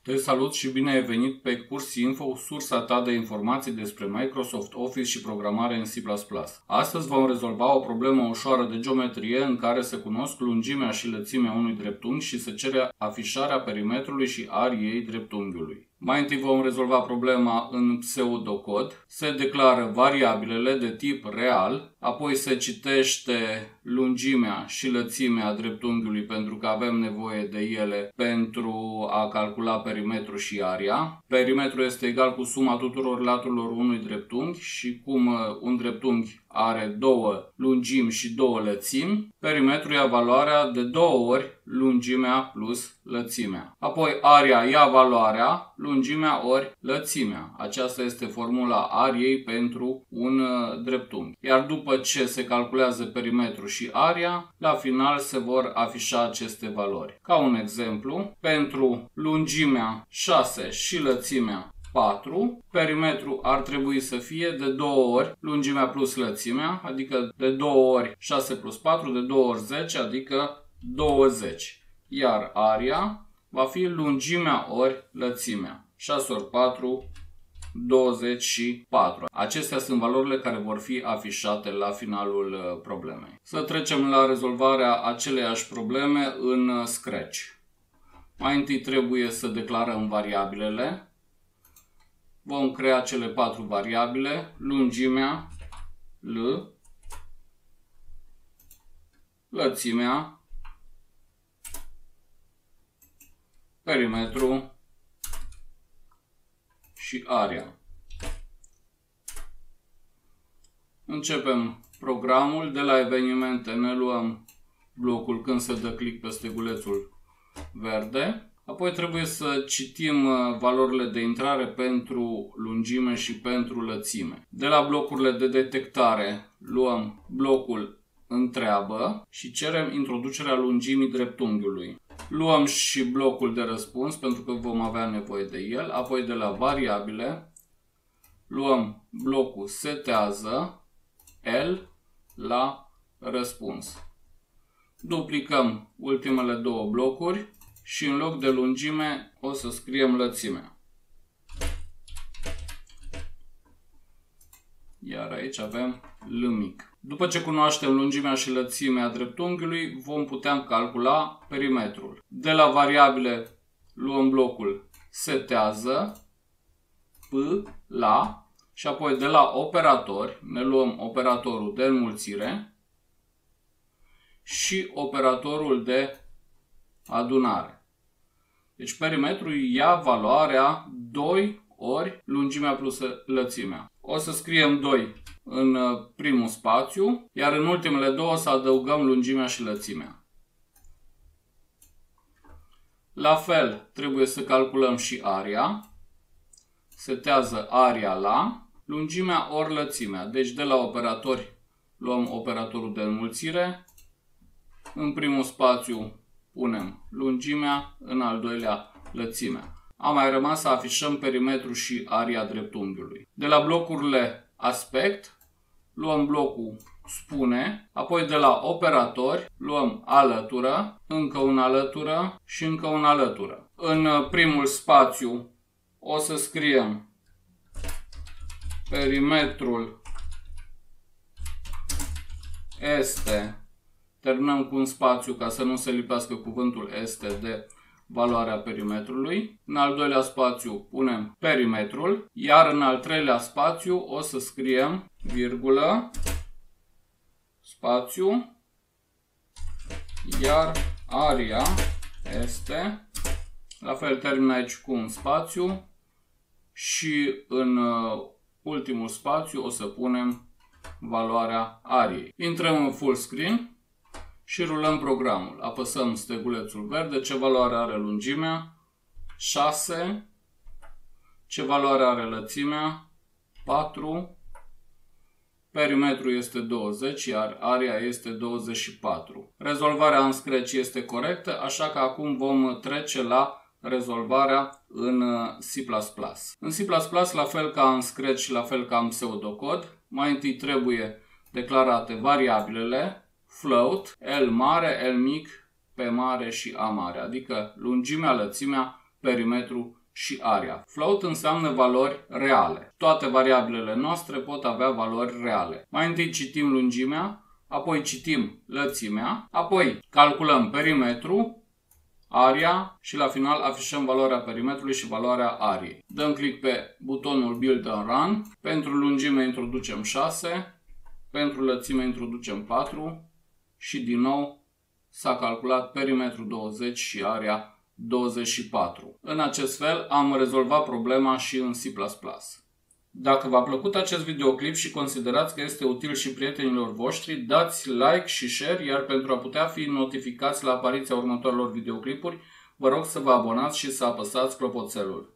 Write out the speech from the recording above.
Te salut și bine ai venit pe Curs Info, sursa ta de informații despre Microsoft Office și programare în C++. Astăzi vom rezolva o problemă ușoară de geometrie în care se cunosc lungimea și lățimea unui dreptunghi și se cere afișarea perimetrului și ariei dreptunghiului. Mai întâi vom rezolva problema în pseudocod. Se declară variabilele de tip real, apoi se citește lungimea și lățimea dreptunghiului pentru că avem nevoie de ele pentru a calcula perimetrul și aria. Perimetrul este egal cu suma tuturor laturilor unui dreptunghi și cum un dreptunghi are două lungimi și două lățimi, perimetrul ia valoarea de 2 ori lungimea plus lățimea. Apoi aria ia valoarea lungimea ori lățimea. Aceasta este formula ariei pentru un dreptunghi. Iar după ce se calculează perimetrul și aria, la final se vor afișa aceste valori. Ca un exemplu, pentru lungimea 6 și lățimea 4, perimetrul ar trebui să fie de 2 ori lungimea plus lățimea, adică de 2 ori 6 plus 4, de 2 ori 10, adică 20. Iar aria va fi lungimea ori lățimea. 6 ori 4, 24. Acestea sunt valorile care vor fi afișate la finalul problemei. Să trecem la rezolvarea aceleiași probleme în Scratch. Mai întâi trebuie să declarăm variabilele. Vom crea cele 4 variabile, lungimea, L, lățimea, perimetru și aria. Începem programul. De la evenimente ne luăm blocul când se dă click pe stegulețul verde. Apoi trebuie să citim valorile de intrare pentru lungime și pentru lățime. De la blocurile de detectare luăm blocul întreabă și cerem introducerea lungimii dreptunghiului. Luăm și blocul de răspuns pentru că vom avea nevoie de el. Apoi de la variabile luăm blocul setează L la răspuns. Duplicăm ultimele 2 blocuri și în loc de lungime o să scriem lățimea. Iar aici avem L mic. După ce cunoaștem lungimea și lățimea dreptunghiului, vom putea calcula perimetrul. De la variabile luăm blocul setează P la și apoi de la operatori ne luăm operatorul de înmulțire și operatorul de adunare. Deci perimetrul ia valoarea 2 ori lungimea plus lățimea. O să scriem 2 în primul spațiu, iar în ultimele 2 o să adăugăm lungimea și lățimea. La fel trebuie să calculăm și aria. Setează aria la lungimea ori lățimea. Deci de la operatori luăm operatorul de înmulțire. În primul spațiu punem lungimea, în al doilea lățimea. A mai rămas să afișăm perimetrul și aria dreptunghiului. De la blocurile aspect luăm blocul spune, apoi de la operatori luăm alătură, încă un alătură și încă un alătură. În primul spațiu o să scriem perimetrul este, terminăm cu un spațiu ca să nu se lipească cuvântul este de valoarea perimetrului. În al doilea spațiu punem perimetrul, iar în al treilea spațiu o să scriem virgulă, spațiu, iar aria este, la fel termin aici cu un spațiu și în ultimul spațiu o să punem valoarea ariei. Intrăm în full screen și rulăm programul. Apăsăm stegulețul verde. Ce valoare are lungimea? 6. Ce valoare are lățimea? 4. Perimetrul este 20, iar aria este 24. Rezolvarea în Scratch este corectă, așa că acum vom trece la rezolvarea în C++. În C++, la fel ca în Scratch și la fel ca în pseudocod, mai întâi trebuie declarate variabilele float, L mare, L mic, P mare și A mare, adică lungimea, lățimea, perimetru și area. Float înseamnă valori reale. Toate variabilele noastre pot avea valori reale. Mai întâi citim lungimea, apoi citim lățimea, apoi calculăm perimetru, area și la final afișăm valoarea perimetrului și valoarea ariei. Dăm click pe butonul Build and Run. Pentru lungime introducem 6, pentru lățime introducem 4 și din nou s-a calculat perimetru 20 și area 24. În acest fel am rezolvat problema și în C++. Dacă v-a plăcut acest videoclip și considerați că este util și prietenilor voștri, dați like și share, iar pentru a putea fi notificați la apariția următoarelor videoclipuri, vă rog să vă abonați și să apăsați clopoțelul.